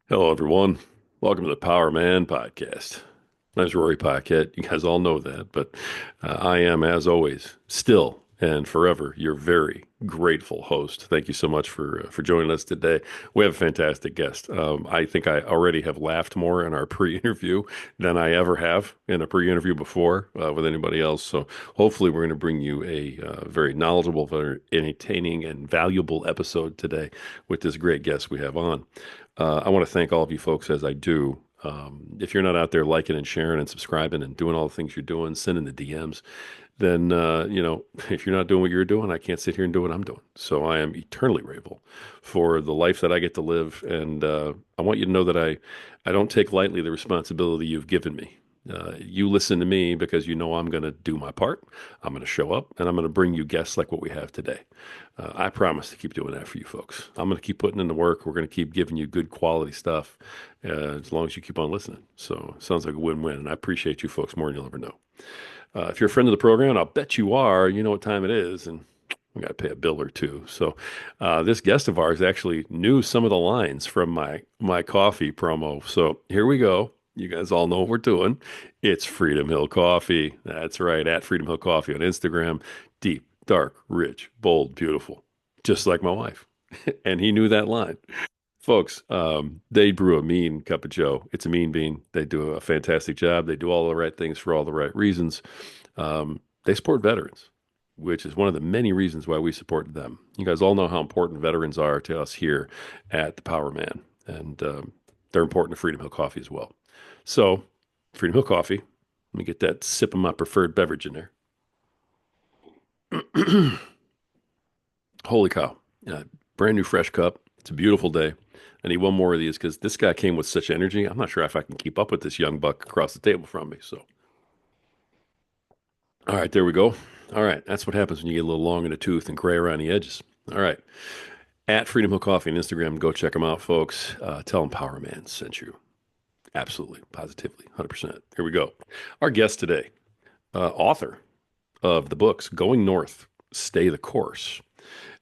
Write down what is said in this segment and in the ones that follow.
Hello, everyone. Welcome to the Power Man Podcast. My name's Rory Paquette. You guys all know that, but I am, as always, still and forever your very grateful host. Thank you so much for joining us today. We have a fantastic guest. I think I already have laughed more in our pre-interview than I ever have in a pre-interview before with anybody else. So hopefully, we're going to bring you a very knowledgeable, very entertaining, and valuable episode today with this great guest we have on. I want to thank all of you folks as I do. If you're not out there liking and sharing and subscribing and doing all the things you're doing, sending the DMs, then, if you're not doing what you're doing, I can't sit here and do what I'm doing. So I am eternally grateful for the life that I get to live. And I want you to know that I don't take lightly the responsibility you've given me. You listen to me because you know I'm going to do my part. I'm going to show up and I'm going to bring you guests like what we have today. I promise to keep doing that for you folks. I'm going to keep putting in the work. We're going to keep giving you good quality stuff as long as you keep on listening. So it sounds like a win-win. And I appreciate you folks more than you'll ever know. If you're a friend of the program, and I'll bet you are, you know what time it is. And we got to pay a bill or two. So this guest of ours actually knew some of the lines from my coffee promo. So here we go. You guys all know what we're doing. It's Freedom Hill Coffee. That's right, at Freedom Hill Coffee on Instagram. Deep, dark, rich, bold, beautiful, just like my wife. And he knew that line. Folks, they brew a mean cup of Joe. It's a mean bean. They do a fantastic job. They do all the right things for all the right reasons. They support veterans, which is one of the many reasons why we support them. You guys all know how important veterans are to us here at the Power Man, and they're important to Freedom Hill Coffee as well. So, Freedom Hill Coffee, let me get that sip of my preferred beverage in there. Holy cow. Brand new fresh cup. It's a beautiful day. I need one more of these because this guy came with such energy. I'm not sure if I can keep up with this young buck across the table from me. So, all right, there we go. All right, that's what happens when you get a little long in the tooth and gray around the edges. All right, at Freedom Hill Coffee on Instagram, go check them out, folks. Tell them Power Man sent you. Absolutely, positively, 100%. Here we go. Our guest today, author of the books Going North, Stay the Course,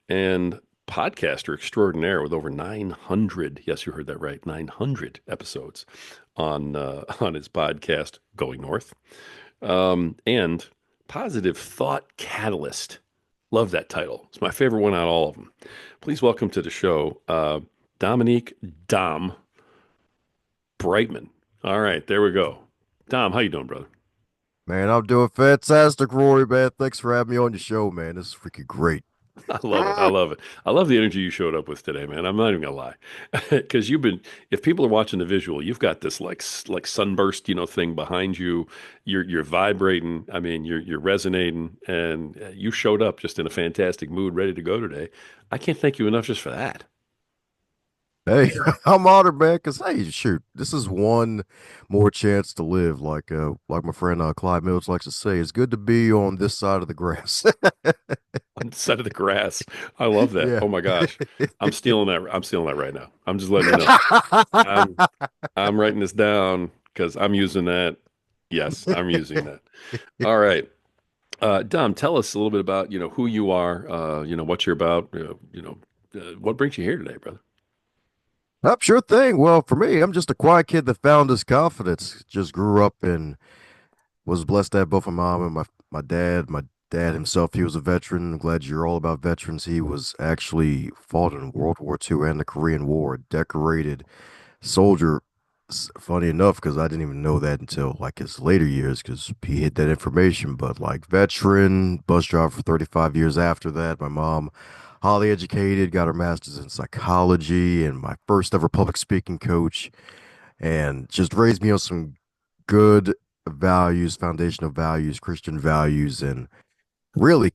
and podcaster extraordinaire with over 900, yes, you heard that right, 900 episodes on his podcast Going North, and Positive Thought Catalyst. Love that title. It's my favorite one out of all of them. Please welcome to the show, Dominique Dom Brightmon. All right, there we go. Dom, how you doing, brother? Man, I'm doing fantastic, Rory, man. Thanks for having me on your show, man. This is freaking great. I love it. I love it. I love the energy you showed up with today, man. I'm not even gonna lie, because you've been. If people are watching the visual, you've got this like sunburst, thing behind you. You're vibrating. I mean, you're resonating, and you showed up just in a fantastic mood, ready to go today. I can't thank you enough just for that. Hey, I'm honored, man, because hey, shoot, this is one more chance to live. Like my friend Clyde Mills likes to say, it's good to be on this side of the grass. On the side of the grass. I love that. Yeah. Oh my gosh, I'm stealing that. I'm stealing that right now. I'm just letting you know. I'm I'm writing this down because I'm using that. Yes, I'm using that. All right. Dom, tell us a little bit about, who you are, what you're about, what brings you here today, brother? Sure thing. Well, for me, I'm just a quiet kid that found his confidence. Just grew up and was blessed to have both my mom and my dad. My dad himself, he was a veteran. I'm glad you're all about veterans. He was actually fought in World War II and the Korean War, decorated soldier. Funny enough, because I didn't even know that until like his later years, because he hid that information. But like veteran, bus driver for 35 years after that. My mom, highly educated, got her master's in psychology, and my first ever public speaking coach, and just raised me on some good values, foundational values, Christian values, and really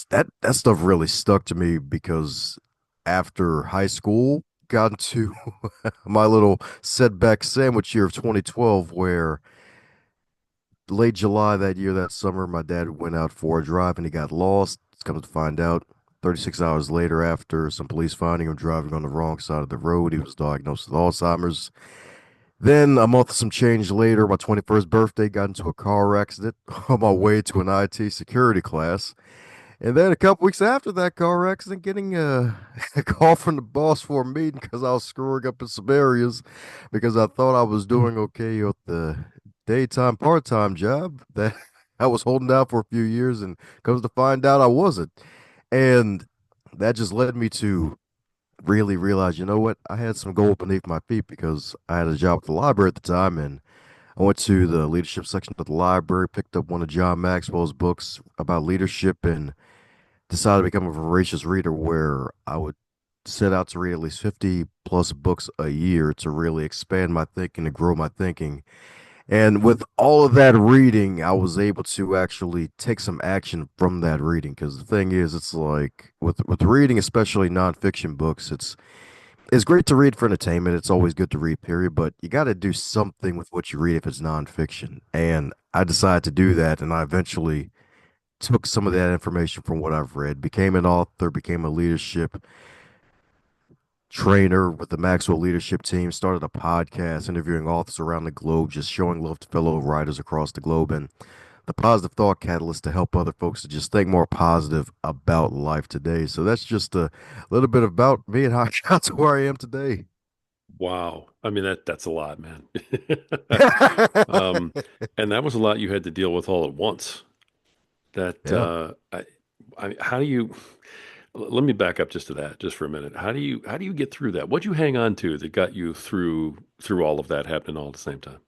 that stuff really stuck to me because after high school, got into my little setback sandwich year of 2012, where late July that year, that summer, my dad went out for a drive and he got lost. Come to find out, 36 hours later, after some police finding him driving on the wrong side of the road, he was diagnosed with Alzheimer's. Then a month, some change later, my 21st birthday, got into a car accident on my way to an IT security class. And then a couple weeks after that car accident, getting a call from the boss for a meeting because I was screwing up in some areas because I thought I was doing okay with the daytime part-time job that I was holding down for a few years, and comes to find out I wasn't. And that just led me to really realize, you know what? I had some gold beneath my feet because I had a job at the library at the time, and I went to the leadership section of the library, picked up one of John Maxwell's books about leadership, and decided to become a voracious reader where I would set out to read at least 50 plus books a year to really expand my thinking and grow my thinking. And with all of that reading, I was able to actually take some action from that reading. Because the thing is, it's like with reading, especially nonfiction books, it's great to read for entertainment. It's always good to read, period. But you got to do something with what you read if it's nonfiction. And I decided to do that, and I eventually took some of that information from what I've read, became an author, became a leadership trainer with the Maxwell leadership team, started a podcast interviewing authors around the globe, just showing love to fellow writers across the globe, and the positive thought catalyst to help other folks to just think more positive about life today. So that's just a little bit about me and how I got to where I am today. Wow. I mean that's a lot, man. Um, and that was a lot you had to deal with all at once. That Yeah. how do you let me back up just to that just for a minute. How do you get through that? What'd you hang on to that got you through all of that happening all at the same time?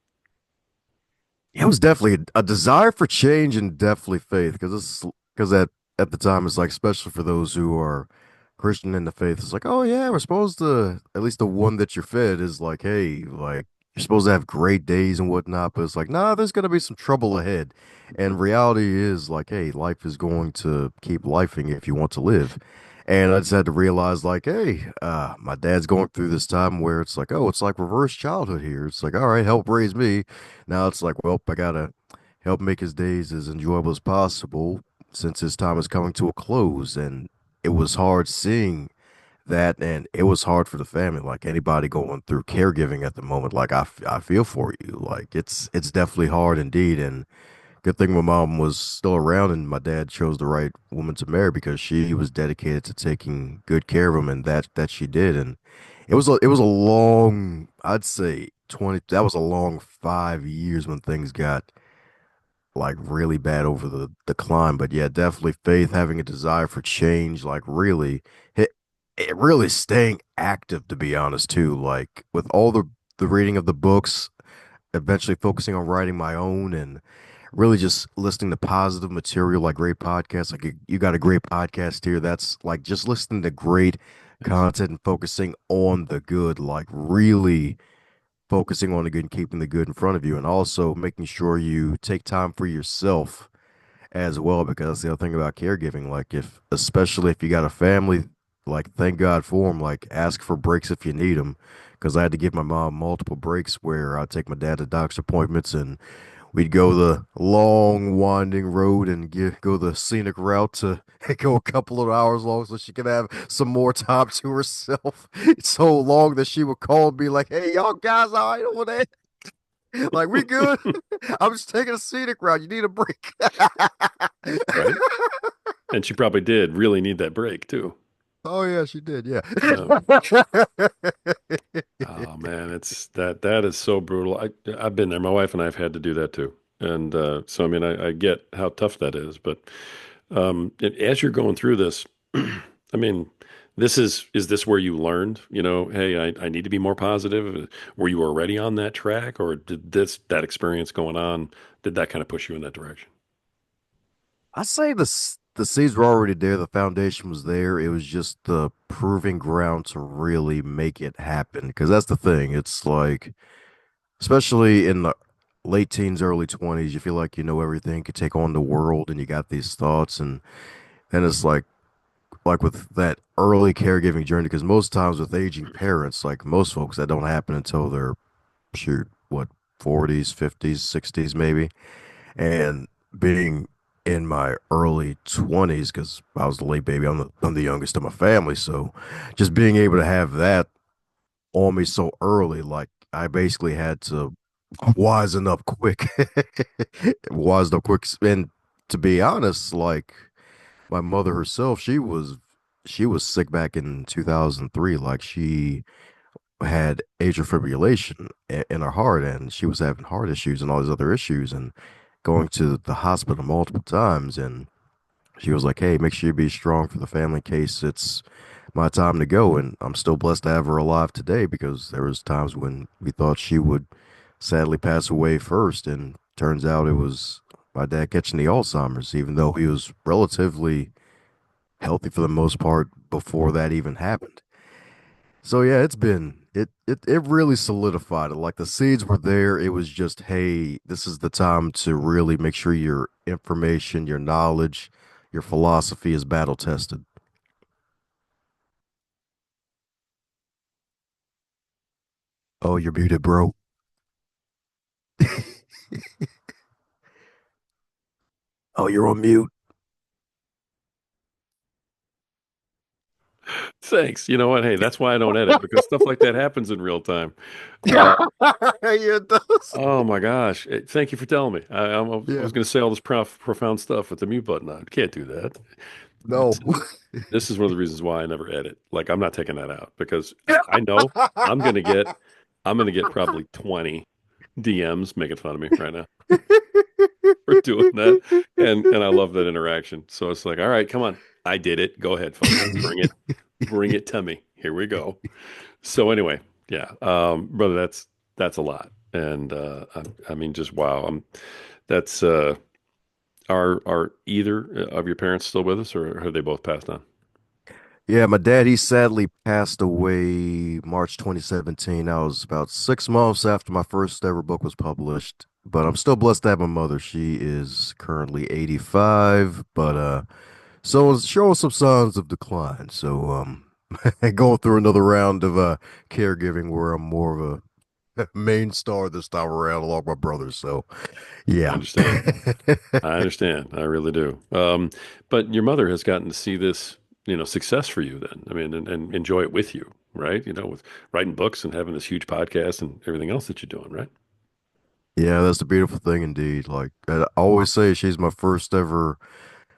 It was definitely a desire for change and definitely faith because at the time it's like especially for those who are Christian in the faith, it's like, oh yeah, we're supposed to, at least the one that you're fed is like, hey, like you're supposed to have great days and whatnot, but it's like, nah, there's gonna be some trouble ahead. And reality is like, hey, life is going to keep lifing if you want to live. And I just had to realize, like, hey, my dad's going through this time where it's like, oh, it's like reverse childhood here. It's like, all right, help raise me. Now it's like, well, I gotta help make his days as enjoyable as possible since his time is coming to a close. And it was hard seeing that, and it was hard for the family. Like anybody going through caregiving at the moment, like I feel for you. Like it's definitely hard indeed. And good thing my mom was still around, and my dad chose the right woman to marry because she was dedicated to taking good care of him, and that she did. And it was a long, I'd say 20, that was a long 5 years when things got like really bad over the decline. But yeah, definitely faith, having a desire for change, like really it really staying active, to be honest, too. Like with all the reading of the books, eventually focusing on writing my own, and really just listening to positive material like great podcasts. Like you got a great podcast here. That's like just listening to great Yes. content and focusing on the good, like really focusing on the good and keeping the good in front of you, and also making sure you take time for yourself as well, because that's the other thing about caregiving. Like if, especially if you got a family, like thank God for them. Like ask for breaks if you need them, because I had to give my mom multiple breaks where I'd take my dad to doctor's appointments, and we'd go the long winding road and go the scenic route to go a couple of hours long so she could have some more time to herself. It's so long that she would call and be like, "Hey, y'all guys, all right over there? Like we good? I'm just taking a scenic route. You need a break." Right? And she probably did really need that break too. Oh yeah, she did. Yeah. Yeah. Oh man, it's that is so brutal. I've been there. My wife and I've had to do that too. And so I mean I get how tough that is, but as you're going through this, I mean, is this where you learned, hey, I need to be more positive? Were you already on that track, or did that experience going on, did that kind of push you in that direction? I say the seeds were already there. The foundation was there. It was just the proving ground to really make it happen. Because that's the thing. It's like, especially in the late teens, early 20s, you feel like you know everything, you take on the world, and you got these thoughts, and then it's like with that early caregiving journey. Because most times with aging parents, like most folks, that don't happen until they're shoot what 40s, 50s, 60s, maybe. And being in my early 20s, because I was the late baby, I'm the youngest of my family, so just being able to have that on me so early, like I basically had to wisen up quick. Wised up quick. And to be honest, like my mother herself, she was sick back in 2003. Like she had atrial fibrillation in her heart, and she was having heart issues and all these other issues, and going to the hospital multiple times. And she was like, "Hey, make sure you be strong for the family in case it's my time to go." And I'm still blessed to have her alive today because there was times when we thought she would sadly pass away first, and turns out it was my dad catching the Alzheimer's, even though he was relatively healthy for the most part before that even happened. So yeah, it really solidified it. Like the seeds were there. It was just, hey, this is the time to really make sure your information, your knowledge, your philosophy is battle tested. Oh, you're muted, bro. Oh, you're on mute. Thanks. You know what? Hey, that's why I don't edit because stuff like that happens in real time. Uh, Yeah, it does. oh my gosh. Thank you for telling me. I Yeah. was going to say all this profound stuff with the mute button on. Can't do that. No. This is one of the reasons why I never edit. Like I'm not taking that out because I know I'm gonna get I'm gonna get probably 20 DMs making fun of me right now for doing that. And I love that interaction. So it's like, all right, come on. I did it. Go ahead, folks. Bring it. Bring it to me. Here we go. So anyway, yeah. Brother, that's a lot. And I mean just wow. That's are either of your parents still with us or have they both passed on? Yeah, my dad, he sadly passed away March 2017. That was about 6 months after my first ever book was published. But I'm still blessed to have my mother. She is currently 85, but so is showing some signs of decline. So going through another round of caregiving where I'm more of a main star this time around along with my brothers. So I yeah. understand. I understand. I really do. But your mother has gotten to see this, success for you then. I mean, and enjoy it with you, right? With writing books and having this huge podcast and everything else that you're doing, right? Yeah, that's the beautiful thing indeed. Like I always say, she's my first ever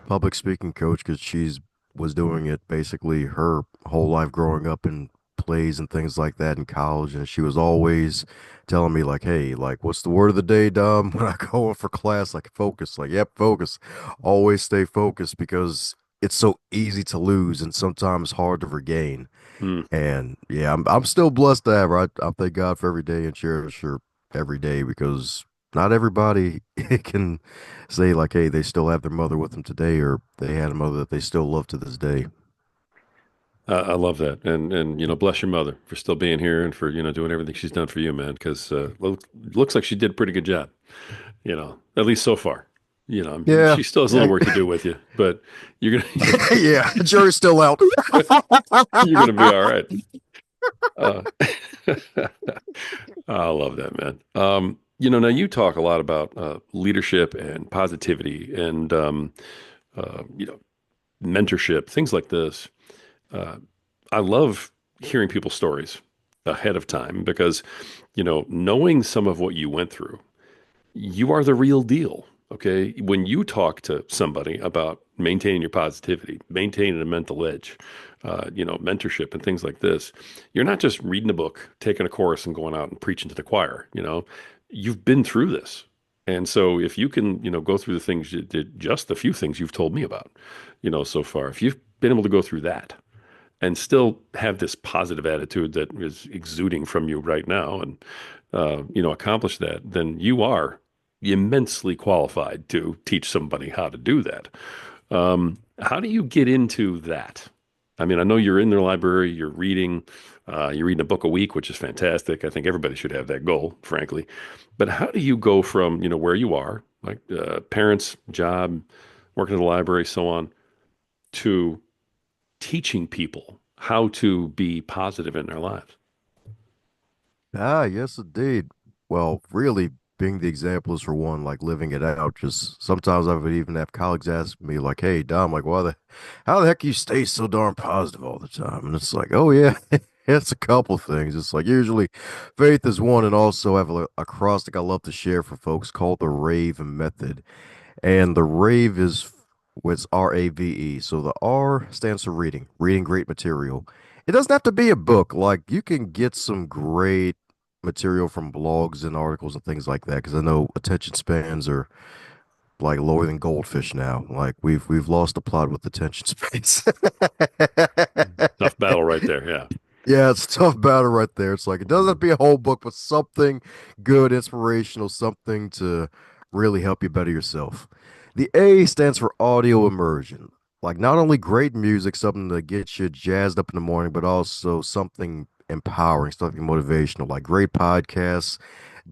public speaking coach because she's was doing it basically her whole life growing up in plays and things like that in college, and she was always telling me like, "Hey, like, what's the word of the day, Dom?" When I go in for class, like, focus. Like, yep, focus. Always stay focused because it's so easy to lose and sometimes hard to regain. Hmm. And yeah, I'm still blessed to have her. I thank God for every day and cherish her every day because not everybody can say like, hey, they still have their mother with them today, or they had a mother that they still love to this day. I love that, and bless your mother for still being here and for doing everything she's done for you, man. Because looks like she did a pretty good job, at least so far. Yeah, She still has a yeah, little work to do with you, but you're gonna yeah. Jury's still out. you're gonna be all right. Uh, I love that, man. Now you talk a lot about leadership and positivity and uh, you know, mentorship, things like this. Uh, I love hearing people's stories ahead of time because, knowing some of what you went through, you are the real deal. Okay. When you talk to somebody about maintaining your positivity, maintaining a mental edge, mentorship and things like this, you're not just reading a book, taking a course and going out and preaching to the choir, you've been through this. And so if you can, go through the things you did, just the few things you've told me about, so far, if you've been able to go through that and still have this positive attitude that is exuding from you right now and accomplish that, then you are immensely qualified to teach somebody how to do that. How do you get into that? I mean, I know you're in the library, you're reading a book a week, which is fantastic. I think everybody should have that goal, frankly. But how do you go from, where you are, like parents, job, working in the library, so on, to teaching people how to be positive in their lives? Ah, yes, indeed. Well, really being the example is for one, like living it out. Just sometimes I would even have colleagues ask me, like, "Hey, Dom, like, how the heck you stay so darn positive all the time?" And it's like, "Oh yeah, it's a couple things. It's like usually faith is one, and also I have a acrostic I love to share for folks called the rave method. And the rave is It's RAVE. So the R stands for reading, reading great material. It doesn't have to be a book. Like you can get some great material from blogs and articles and things like that. Because I know attention spans are like lower than goldfish now. Like we've lost the plot with attention spans. Tough battle right there. Yeah. Yeah, it's a tough battle right there. It's like it doesn't have to be a whole book, but something good, inspirational, something to really help you better yourself. The A stands for audio immersion. Like not only great music, something that gets you jazzed up in the morning, but also something empowering, something motivational, like great podcasts,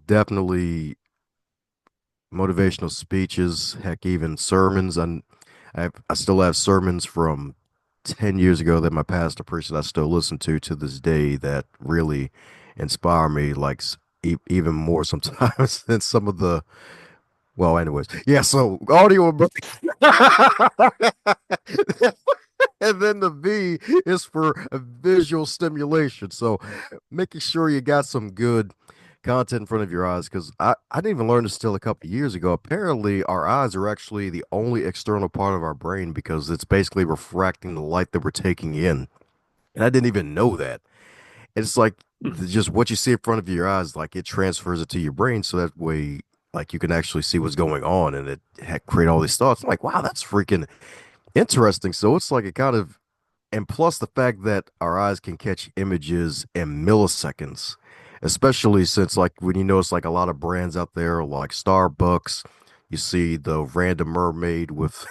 definitely motivational speeches, heck, even sermons. And I still have sermons from 10 years ago that my pastor preached that I still listen to this day that really inspire me, like even more sometimes than some of the, well, anyways. Yeah, so audio and and then the V is for visual stimulation. So making sure you got some good content in front of your eyes because I didn't even learn this till a couple of years ago. Apparently, our eyes are actually the only external part of our brain because it's basically refracting the light that we're taking in. And I didn't even know that. It's like Hmm. just what you see in front of your eyes, like it transfers it to your brain so that way like you can actually see what's going on and it create all these thoughts. I'm like, wow, that's freaking interesting. So it's like it kind of and plus the fact that our eyes can catch images in milliseconds, especially since like when you notice like a lot of brands out there like Starbucks, you see the random mermaid with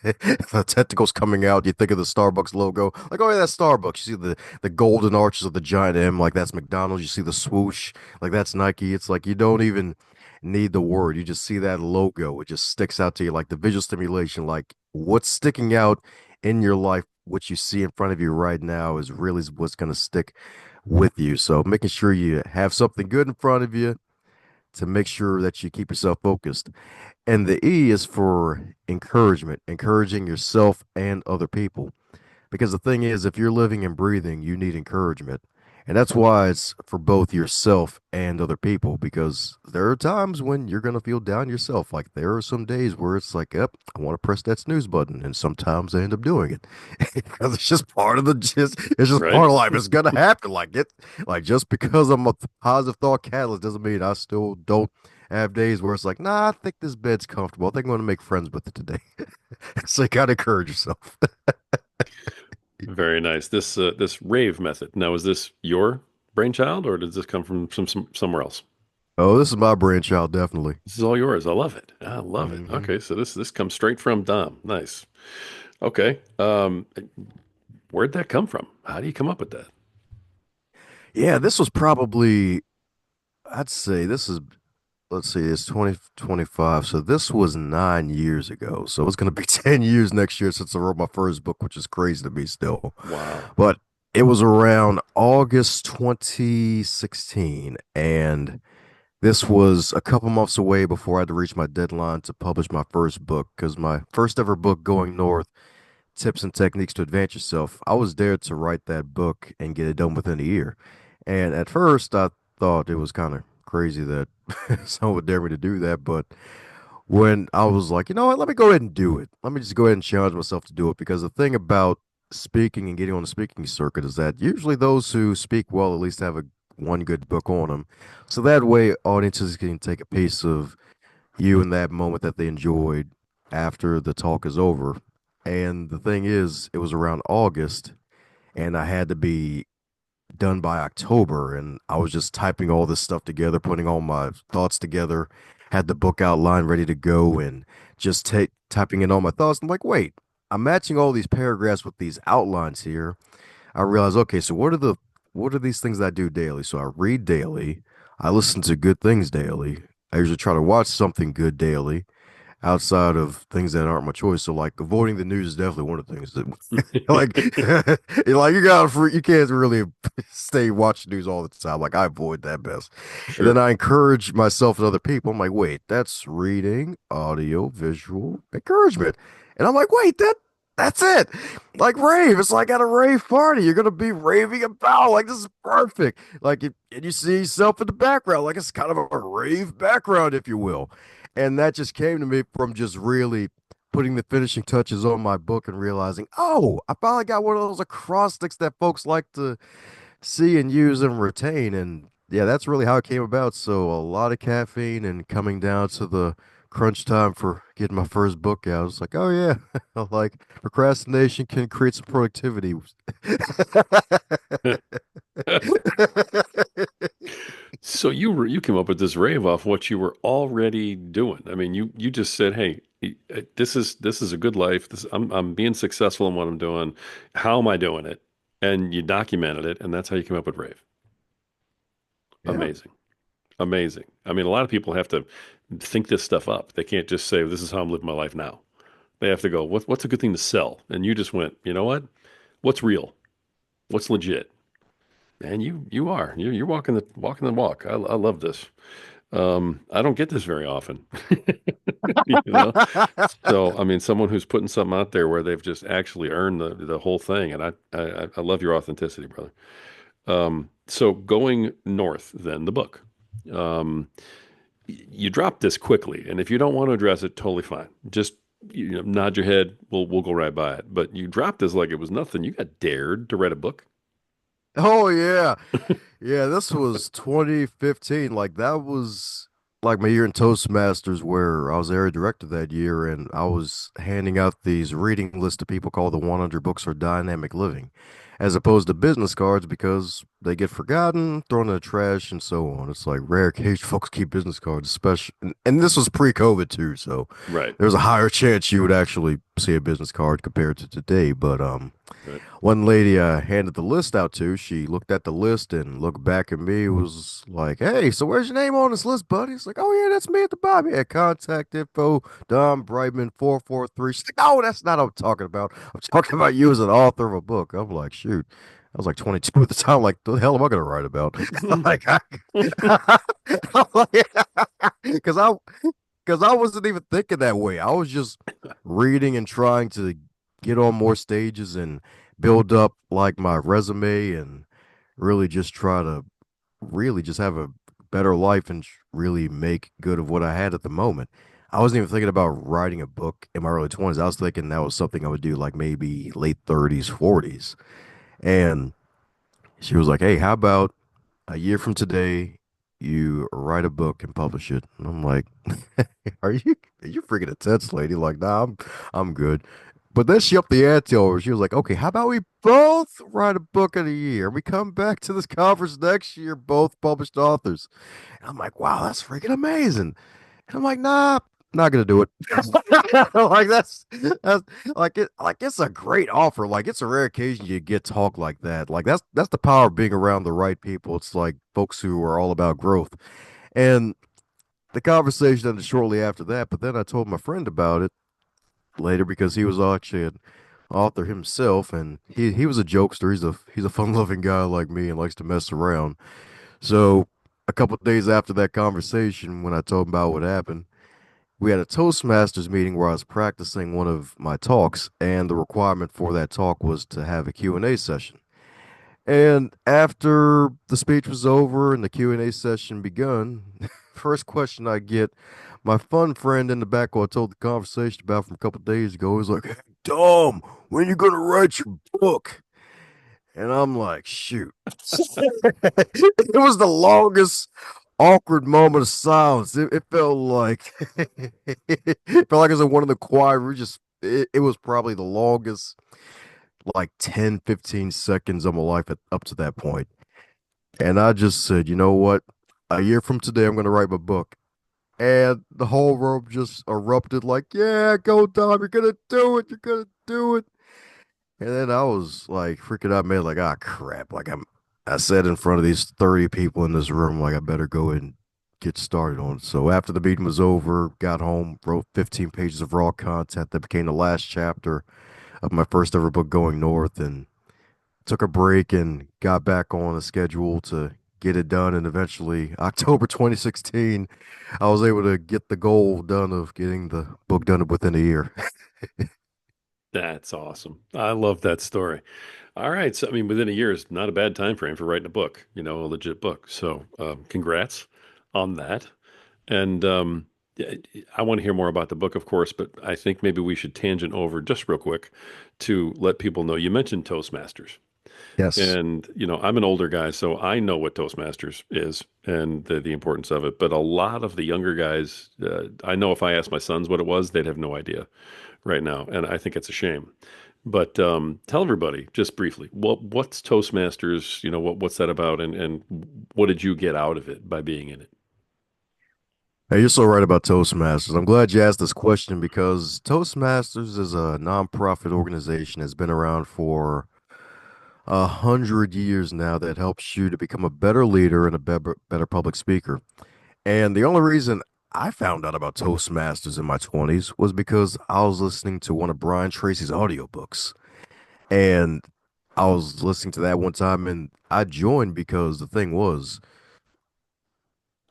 the tentacles coming out. You think of the Starbucks logo, like, oh yeah, that's Starbucks. You see the golden arches of the giant M, like that's McDonald's. You see the swoosh, like that's Nike. It's like you don't even need the word. You just see that logo. It just sticks out to you like the visual stimulation, like what's sticking out in your life, what you see in front of you right now is really what's going to stick with you. So making sure you have something good in front of you to make sure that you keep yourself focused. And the E is for encouragement, encouraging yourself and other people. Because the thing is, if you're living and breathing, you need encouragement. And that's why it's for both yourself and other people. Because there are times when you're going to feel down yourself. Like there are some days where it's like, yep, I want to press that snooze button. And sometimes I end up doing it. Because it's just part of it's just Right. part of life. It's going to happen. Like just because I'm a positive thought catalyst doesn't mean I still don't have days where it's like, nah, I think this bed's comfortable. I think I'm going to make friends with it today. So you got to encourage yourself. Very nice. This rave method. Now, is this your brainchild or does this come from somewhere else? Oh, this is my brainchild, definitely. This is all yours. I love it. I love it. Hmm. Okay, so this comes straight from Dom. Nice. Okay. Where'd that come from? How do you come up with that? Yeah, this was probably, I'd say this is, let's see, it's 2025. So this was 9 years ago. So it's going to be 10 years next year since I wrote my first book, which is crazy to me still. Wow. But it was around August 2016. And this was a couple months away before I had to reach my deadline to publish my first book because my first ever book, Going North, Tips and Techniques to Advance Yourself. I was there to write that book and get it done within a year. And at first, I thought it was kind of crazy that someone would dare me to do that. But when I was like, you know what, let me go ahead and do it. Let me just go ahead and challenge myself to do it. Because the thing about speaking and getting on the speaking circuit is that usually those who speak well at least have a one good book on them. So that way, audiences can take a piece of you in that moment that they enjoyed after the talk is over. And the thing is, it was around August, and I had to be done by October. And I was just typing all this stuff together, putting all my thoughts together, had the book outline ready to go, and just typing in all my thoughts. I'm like, wait, I'm matching all these paragraphs with these outlines here. I realized, okay, so what are these things that I do daily? So I read daily, I listen to good things daily. I usually try to watch something good daily outside of things that aren't my choice. So like avoiding the news is definitely one of the things that like like you can't really stay watching news all the time. Like I avoid that best. And then Sure. I encourage myself and other people. I'm like, wait, that's reading, audio, visual, encouragement. And I'm like, wait, that's it. Like rave. It's like at a rave party. You're gonna be raving about like this is perfect. Like and you see yourself in the background, like it's kind of a rave background, if you will. And that just came to me from just really putting the finishing touches on my book and realizing, oh, I finally got one of those acrostics that folks like to see and use and retain. And yeah, that's really how it came about. So a lot of caffeine and coming down to the crunch time for getting my first book out. It's like, oh yeah, like procrastination can create some productivity. So you came up with this rave off what you were already doing. I mean, you just said, "Hey, this is a good life. I'm being successful in what I'm doing. How am I doing it?" And you documented it, and that's how you came up with rave. Yeah. Amazing. Amazing. I mean, a lot of people have to think this stuff up. They can't just say, "This is how I'm living my life now." They have to go, what's a good thing to sell? And you just went, you know what? What's real? What's legit? And you are. You're walking the walk. I love this. I don't get this very often, you know. So I mean, someone who's putting something out there where they've just actually earned the whole thing, and I love your authenticity, brother. So going north, then the book. Um, you drop this quickly, and if you don't want to address it, totally fine. Just nod your head. We'll go right by it. But you dropped this like it was nothing. You got dared to write a book. Oh yeah. Yeah, this was 2015. Like that was like my year in Toastmasters where I was area director that year and I was handing out these reading lists to people called the 100 books for dynamic living, as opposed to business cards because they get forgotten, thrown in the trash and so on. It's like rare case folks keep business cards, especially and this was pre-COVID too, so Right. there's a higher chance you would actually see a business card compared to today. But Right. one lady I handed the list out to, she looked at the list and looked back at me, was like, "Hey, so where's your name on this list, buddy?" It's like, "Oh yeah, that's me at the bottom. Yeah, contact info, Dom Brightmon 443." She's like, "Oh, that's not what I'm talking about. I'm talking about you as an author of a book." I'm like, shoot. I was like 22 at the time. Like, the hell am I gonna write about? Like, I'm like, because I because I wasn't even thinking that way. I was just reading and trying to get on more stages and build up like my resume and really just try to really just have a better life and really make good of what I had at the moment. I wasn't even thinking about writing a book in my early 20s. I was thinking that was something I would do like maybe late 30s, 40s. And she was like, "Hey, how about a year from today, you write a book and publish it?" And I'm like, are you freaking intense, lady? Like, nah, I'm good. But then she upped the ante over. She was like, "Okay, how about we both write a book in a year? We come back to this conference next year, both published authors." And I'm like, "Wow, that's freaking amazing." And I'm like, "Nah, not gonna do it." Like that's like it's a great offer. Like it's a rare occasion you get talk like that. Like that's the power of being around the right people. It's like folks who are all about growth. And the conversation ended shortly after that, but then I told my friend about it later because he was actually an author himself and he was a jokester. He's a fun-loving guy like me and likes to mess around. So a couple of days after that conversation, when I told him about what happened, we had a Toastmasters meeting where I was practicing one of my talks, and the requirement for that talk was to have a Q&A session. And after the speech was over and the Q&A session begun, first question I get, my fun friend in the back who I told the conversation about from a couple of days ago is like, "Hey, Dom, when you gonna write your book?" And I'm like, shoot. It was the longest awkward moment of silence. It felt like it felt like I was in one of the choir. It was probably the longest, like 10, 15 seconds of my life up to that point. And I just said, you know what? A year from today, I'm going to write my book. And the whole room just erupted like, yeah, go, Dom. You're going to do it. You're going to do it. And then I was like freaking out, man, like, ah, crap. I sat in front of these 30 people in this room, like, I better go and get started on it. So after the meeting was over, got home, wrote 15 pages of raw content that became the last chapter of my first ever book, Going North, and took a break and got back on a schedule to get it done. And eventually, October 2016, I was able to get the goal done of getting the book done within a year. That's awesome. I love that story. All right. So, I mean, within a year is not a bad time frame for writing a book, a legit book. So, congrats on that. And Yeah, I want to hear more about the book, of course, but I think maybe we should tangent over just real quick to let people know. You mentioned Toastmasters. Yes. And, I'm an older guy, so I know what Toastmasters is and the importance of it. But a lot of the younger guys, I know if I asked my sons what it was, they'd have no idea right now. And I think it's a shame. But tell everybody just briefly, what's Toastmasters? What's that about? And what did you get out of it by being in it? Hey, you're so right about Toastmasters. I'm glad you asked this question because Toastmasters is a nonprofit organization that's been around for 100 years now that helps you to become a better leader and a better public speaker. And the only reason I found out about Toastmasters in my 20s was because I was listening to one of Brian Tracy's audiobooks. And I was listening to that one time and I joined because the thing was,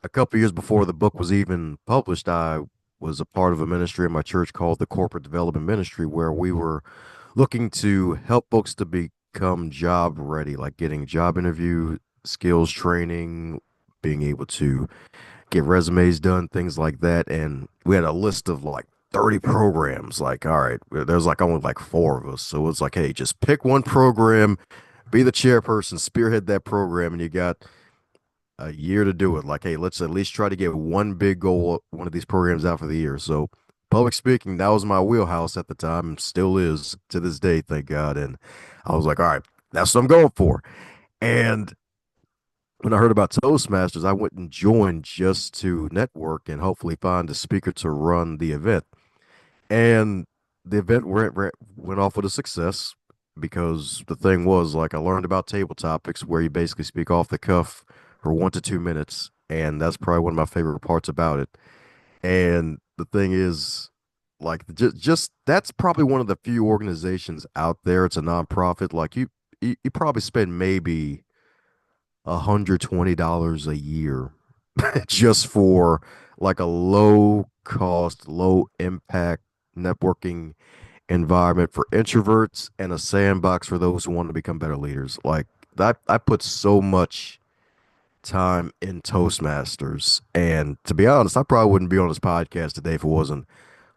a couple years before the book was even published, I was a part of a ministry in my church called the Corporate Development Ministry, where we were looking to help folks to become job ready, like getting job interview skills training, being able to get resumes done, things like that. And we had a list of like 30 programs. Like, all right, there's like only like four of us. So it's like, hey, just pick one program, be the chairperson, spearhead that program, and you got a year to do it. Like, hey, let's at least try to get one big goal, one of these programs out for the year. So, public speaking, that was my wheelhouse at the time and still is to this day, thank God. And I was like, all right, that's what I'm going for. And when I heard about Toastmasters, I went and joined just to network and hopefully find a speaker to run the event. And the event went off with a success because the thing was like I learned about table topics where you basically speak off the cuff for 1 to 2 minutes, and that's probably one of my favorite parts about it. And the thing is, like just that's probably one of the few organizations out there. It's a nonprofit. Like you probably spend maybe $120 a year just for like a low cost, low impact networking environment for introverts and a sandbox for those who want to become better leaders. Like I put so much time in Toastmasters. And to be honest, I probably wouldn't be on this podcast today if it wasn't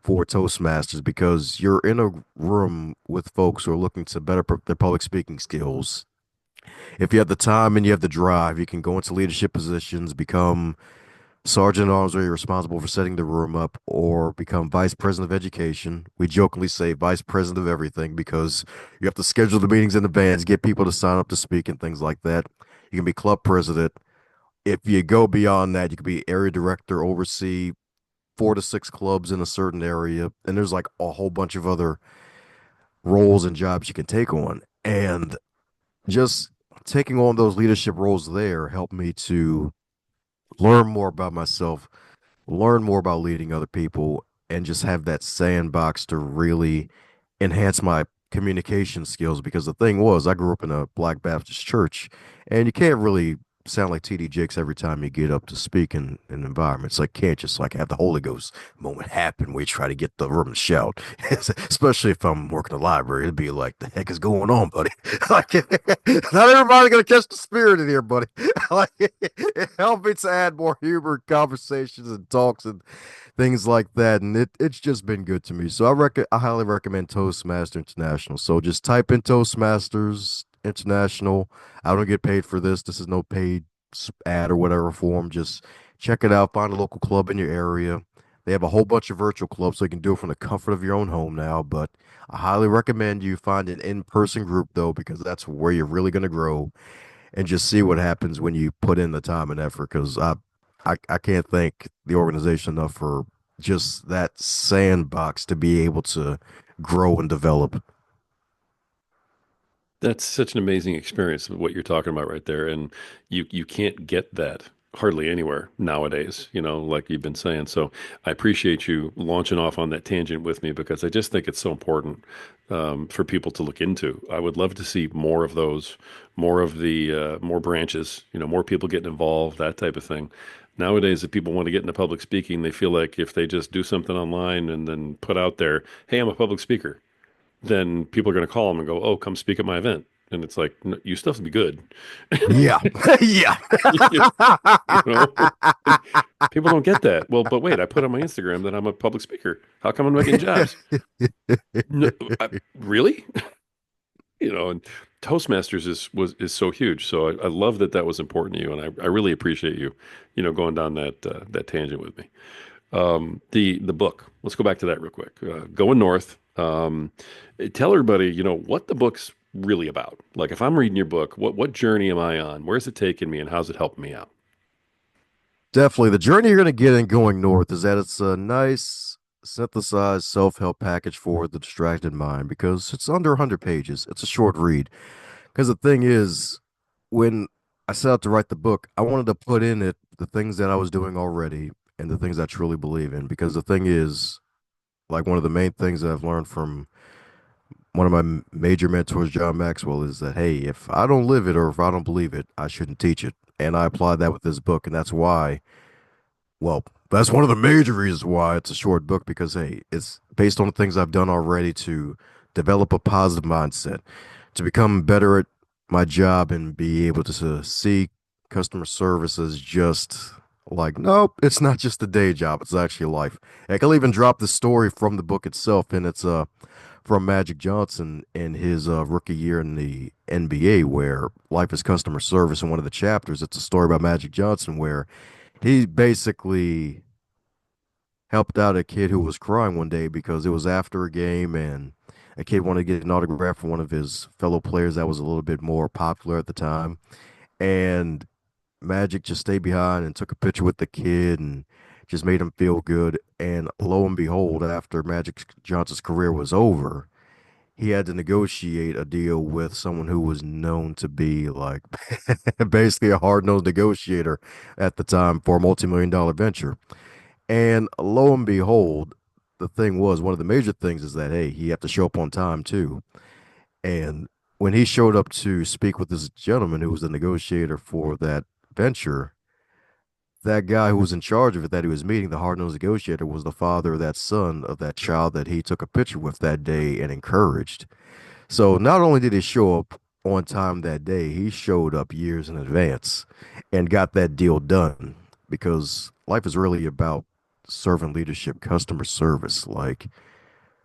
for Toastmasters because you're in a room with folks who are looking to better their public speaking skills. If you have the time and you have the drive, you can go into leadership positions, become sergeant at arms where you're responsible for setting the room up, or become vice president of education. We jokingly say vice president of everything because you have to schedule the meetings in advance, get people to sign up to speak, and things like that. You can be club president. If you go beyond that, you could be area director, oversee 4 to 6 clubs in a certain area, and there's like a whole bunch of other roles and jobs you can take on. And just taking on those leadership roles there helped me to learn more about myself, learn more about leading other people, and just have that sandbox to really enhance my communication skills. Because the thing was, I grew up in a Black Baptist church, and you can't really sound like TD Jakes every time you get up to speak in environments. Like, can't just like have the Holy Ghost moment happen where you try to get the room to shout. Especially if I'm working in the library, it'd be like, the heck is going on, buddy? Like, not everybody gonna catch the spirit in here, buddy. Like, it helped me to add more humor, conversations, and talks and things like that. And it's just been good to me. So I highly recommend Toastmaster International. So just type in Toastmasters International. I don't get paid for this. This is no paid ad or whatever form. Just check it out. Find a local club in your area. They have a whole bunch of virtual clubs, so you can do it from the comfort of your own home now. But I highly recommend you find an in-person group though, because that's where you're really going to grow and just see what happens when you put in the time and effort. Because I can't thank the organization enough for just that sandbox to be able to grow and develop. That's such an amazing experience, what you're talking about right there. And you can't get that hardly anywhere nowadays, like you've been saying. So I appreciate you launching off on that tangent with me because I just think it's so important for people to look into. I would love to see more of those, more of the more branches, more people getting involved, that type of thing. Nowadays, if people want to get into public speaking, they feel like if they just do something online and then put out there, "Hey, I'm a public speaker," then people are going to call them and go, "Oh, come speak at my event." And it's like, no, you still have to be good. Yeah. Yeah. You you know, and people don't get that. Well, but wait, I put on my Instagram that I'm a public speaker. How come I'm not getting jobs? No, really? And Toastmasters is so huge. So I love that that was important to you, and I really appreciate you, going down that tangent with me. The book. Let's go back to that real quick. Going North. Tell everybody, what the book's really about. Like, if I'm reading your book, what journey am I on? Where's it taking me, and how's it helping me out? Definitely. The journey you're going to get in going north is that it's a nice synthesized self-help package for the distracted mind because it's under 100 pages. It's a short read. Because the thing is, when I set out to write the book, I wanted to put in it the things that I was doing already and the things I truly believe in. Because the thing is, like one of the main things that I've learned from one of my major mentors, John Maxwell, is that, hey, if I don't live it or if I don't believe it, I shouldn't teach it. And I applied that with this book. And that's why, well, that's one of the major reasons why it's a short book because, hey, it's based on the things I've done already to develop a positive mindset, to become better at my job and be able to see customer service as just like, nope, it's not just a day job. It's actually a life. I can even drop the story from the book itself, and it's from Magic Johnson in his rookie year in the NBA, where life is customer service. In one of the chapters, it's a story about Magic Johnson where he basically helped out a kid who was crying one day because it was after a game and a kid wanted to get an autograph from one of his fellow players that was a little bit more popular at the time. And Magic just stayed behind and took a picture with the kid and just made him feel good. And lo and behold, after Magic Johnson's career was over, he had to negotiate a deal with someone who was known to be like basically a hard-nosed negotiator at the time for a multi-million-dollar venture. And lo and behold, the thing was one of the major things is that hey, he had to show up on time too. And when he showed up to speak with this gentleman who was the negotiator for that venture, that guy who was in charge of it that he was meeting, the hard-nosed negotiator, was the father of that son of that child that he took a picture with that day and encouraged. So not only did he show up on time that day, he showed up years in advance and got that deal done because life is really about servant leadership, customer service. Like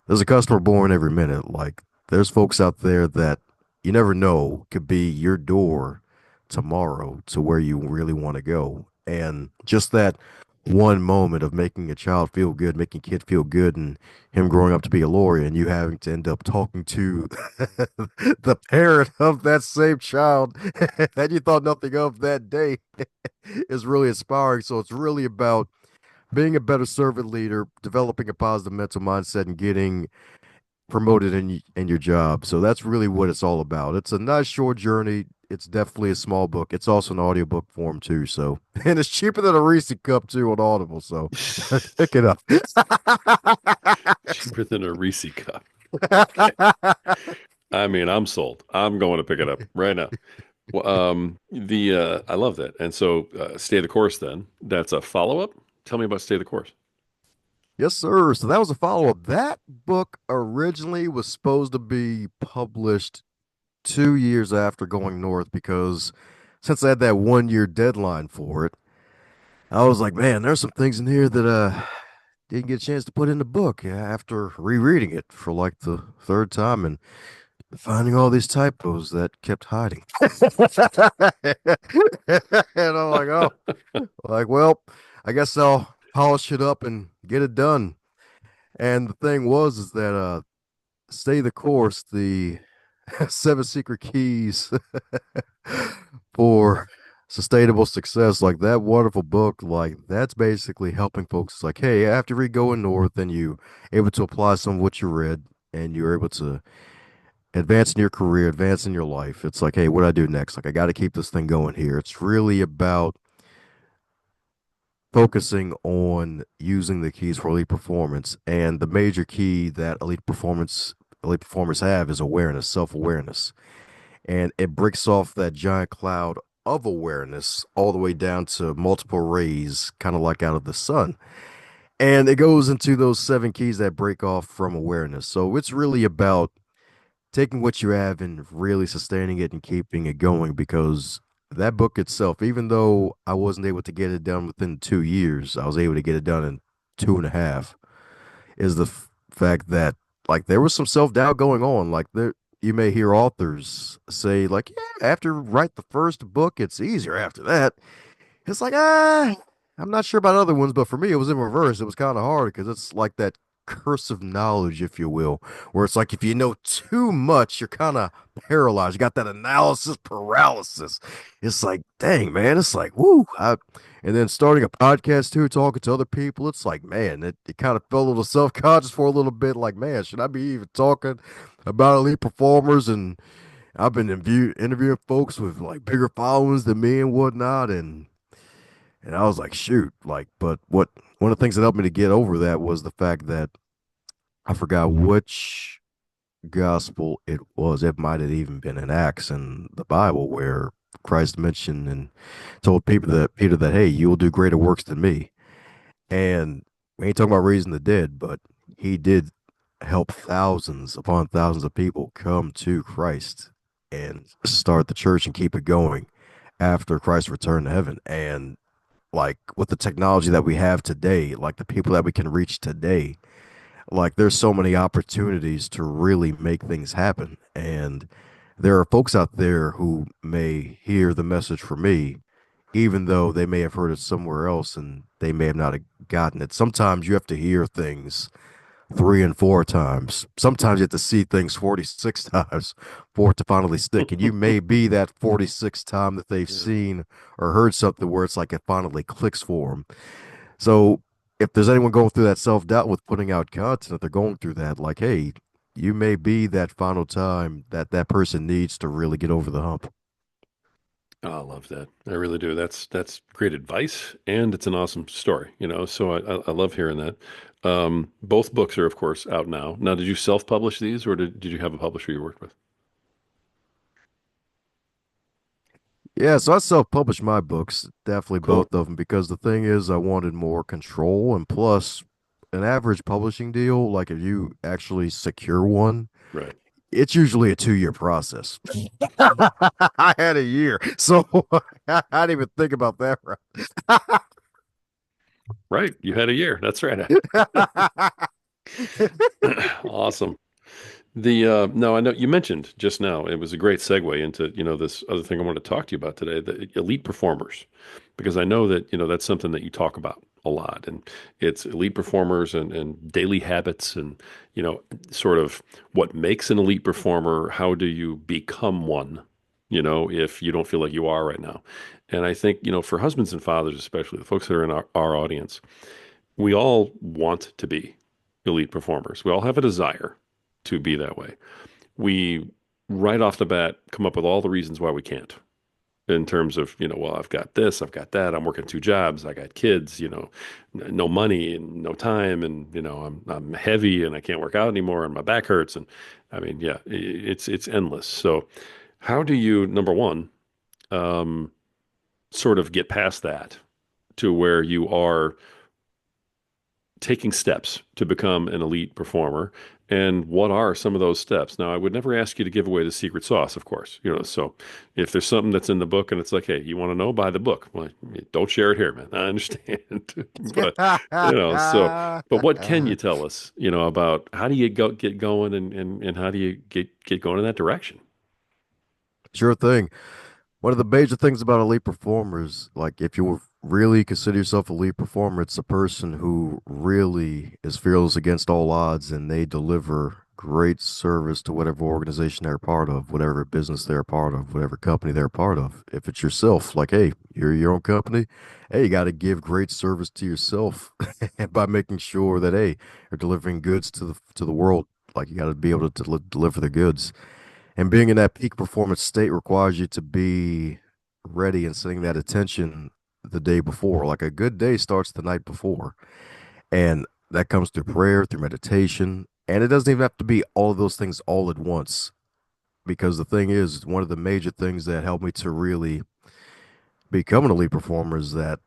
there's a customer born every minute. Like there's folks out there that you never know could be your door tomorrow to where you really want to go. And just that one moment of making a child feel good, making a kid feel good, and him growing up to be a lawyer, and you having to end up talking to the parent of that same child that you thought nothing of that day is really inspiring. So it's really about being a better servant leader, developing a positive mental mindset, and getting promoted in your job. So that's really what it's all about. It's a nice short journey. It's definitely a small book. It's also an audiobook form too. So and it's cheaper than a Reese cup too on Audible. So pick it up. Cheaper than a Reese cup. Okay. I mean, I'm sold. I'm going to pick it up right now. Well, the I love that. And so, Stay the Course. Then that's a follow up. Tell me about Stay the Course. Yes, sir. So that was a follow-up. That book originally was supposed to be published 2 years after going north because since I had that 1 year deadline for it, I was like, man, there's some things in here that didn't get a chance to put in the book after rereading it for like the third time and finding all these typos that kept hiding. And I'm like, oh, like, well, I guess I'll polish it up and get it done. And the thing was is that stay the course, the seven secret keys for sustainable success, like that wonderful book, like that's basically helping folks. It's like, hey, after we going north and you able to apply some of what you read and you're able to advance in your career, advance in your life. It's like, hey, what do I do next? Like I got to keep this thing going here. It's really about focusing on using the keys for elite performance. And the major key that elite performers have is awareness, self-awareness. And it breaks off that giant cloud of awareness all the way down to multiple rays, kind of like out of the sun. And it goes into those seven keys that break off from awareness. So it's really about taking what you have and really sustaining it and keeping it going because that book itself, even though I wasn't able to get it done within 2 years, I was able to get it done in two and a half. Is the fact that like there was some self-doubt going on. Like there, you may hear authors say like, yeah, after write the first book, it's easier after that. It's like, I'm not sure about other ones, but for me, it was in reverse. It was kind of hard because it's like that curse of knowledge, if you will, where it's like if you know too much, you're kind of paralyzed. You got that analysis paralysis. It's like, dang, man, it's like, woo. And then starting a podcast too, talking to other people, it's like, man, it kind of felt a little self-conscious for a little bit. Like, man, should I be even talking about elite performers? And I've been interviewing folks with like bigger followings than me and whatnot, and I was like, shoot, like, but what one of the things that helped me to get over that was the fact that I forgot which gospel it was. It might have even been in Acts in the Bible where Christ mentioned and told Peter that, hey, you will do greater works than me. And we ain't talking about raising the dead, but he did help thousands upon thousands of people come to Christ and start the church and keep it going after Christ returned to heaven. And like with the technology that we have today, like the people that we can reach today, like there's so many opportunities to really make things happen. And there are folks out there who may hear the message from me, even though they may have heard it somewhere else and they may have not gotten it. Sometimes you have to hear things three and four times. Sometimes you have to see things 46 times for it to finally stick. And you may be that 46th time that they've Yeah. seen or heard something where it's like it finally clicks for them. So if there's anyone going through that self-doubt with putting out content, if they're going through that, like, hey, you may be that final time that that person needs to really get over the hump. Oh, I love that. I really do. That's great advice, and it's an awesome story. So I love hearing that. Both books are, of course, out now. Now, did you self-publish these, or did you have a publisher you worked with? Yeah, so I self-published my books, definitely Cool. both of them, because the thing is, I wanted more control, and plus, an average publishing deal, like if you actually secure one, Right. it's usually a 2 year process. I had a year, so I didn't even think about that. Right. You had a year. That's right. Right. Awesome. No, I know you mentioned just now, it was a great segue into, this other thing I want to talk to you about today, the elite performers, because I know that, that's something that you talk about a lot, and it's elite performers and daily habits and, sort of what makes an elite performer. How do you become one, if you don't feel like you are right now? And I think, for husbands and fathers, especially the folks that are in our audience, we all want to be elite performers. We all have a desire to be that way. We, right off the bat, come up with all the reasons why we can't in terms of, well, I've got this, I've got that, I'm working two jobs, I got kids, no money and no time, and, I'm heavy and I can't work out anymore and my back hurts. And I mean, yeah, it's endless. So how do you, number one, um, sort of get past that to where you are taking steps to become an elite performer, and what are some of those steps? Now, I would never ask you to give away the secret sauce, of course. So if there's something that's in the book and it's like, hey, you want to know, buy the book. Well, don't share it here, man. I understand. but but what can you tell us, about how do you get going, and how do you get going in that direction? Sure thing. One of the major things about elite performers, like if you really consider yourself a elite performer, it's a person who really is fearless against all odds and they deliver great service to whatever organization they're part of, whatever business they're part of, whatever company they're part of. If it's yourself, like, hey, you're your own company, hey, you got to give great service to yourself by making sure that, hey, you're delivering goods to the world. Like you got to be able to deliver the goods. And being in that peak performance state requires you to be ready and setting that attention the day before. Like a good day starts the night before. And that comes through prayer, through meditation. And it doesn't even have to be all of those things all at once. Because the thing is, one of the major things that helped me to really become an elite performer is that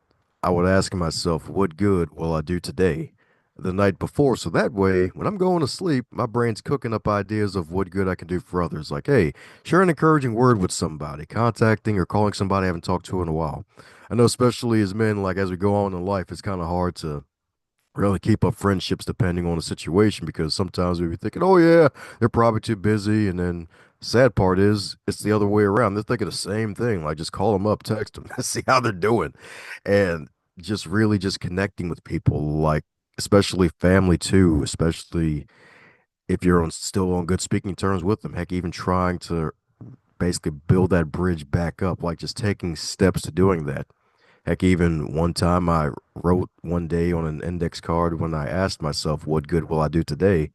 I would ask myself, what good will I do today? the night before. So that way, when I'm going to sleep, my brain's cooking up ideas of what good I can do for others. Like, hey, share an encouraging word with somebody, contacting or calling somebody I haven't talked to in a while. I know, especially as men, like as we go on in life, it's kind of hard to really keep up friendships depending on the situation because sometimes we be thinking, oh yeah, they're probably too busy, and then sad part is it's the other way around. They're thinking the same thing. Like just call them up, text them, see how they're doing, and just really just connecting with people, like especially family too, especially if you're on still on good speaking terms with them. Heck, even trying to basically build that bridge back up, like just taking steps to doing that. Heck, even one time I wrote one day on an index card when I asked myself, what good will I do today?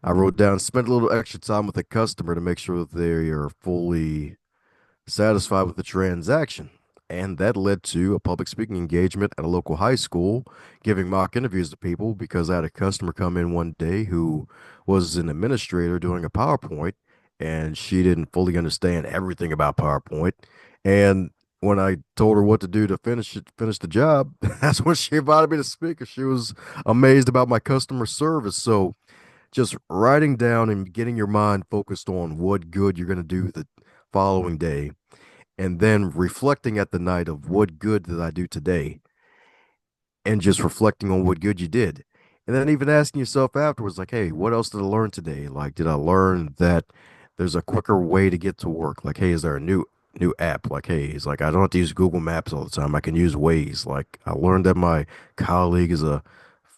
I wrote down, spent a little extra time with the customer to make sure that they are fully satisfied with the transaction. And that led to a public speaking engagement at a local high school, giving mock interviews to people because I had a customer come in one day who was an administrator doing a PowerPoint, and she didn't fully understand everything about PowerPoint. And when I told her what to do to finish the job, that's when she invited me to speak. She was amazed about my customer service. So just writing down and getting your mind focused on what good you're going to do the following day, and then reflecting at the night of what good did I do today, and just reflecting on what good you did. And then even asking yourself afterwards, like, hey, what else did I learn today? Like, did I learn that there's a quicker way to get to work? Like, hey, is there a new app? Like, hey, it's like I don't have to use Google Maps all the time. I can use Waze. Like, I learned that my colleague is a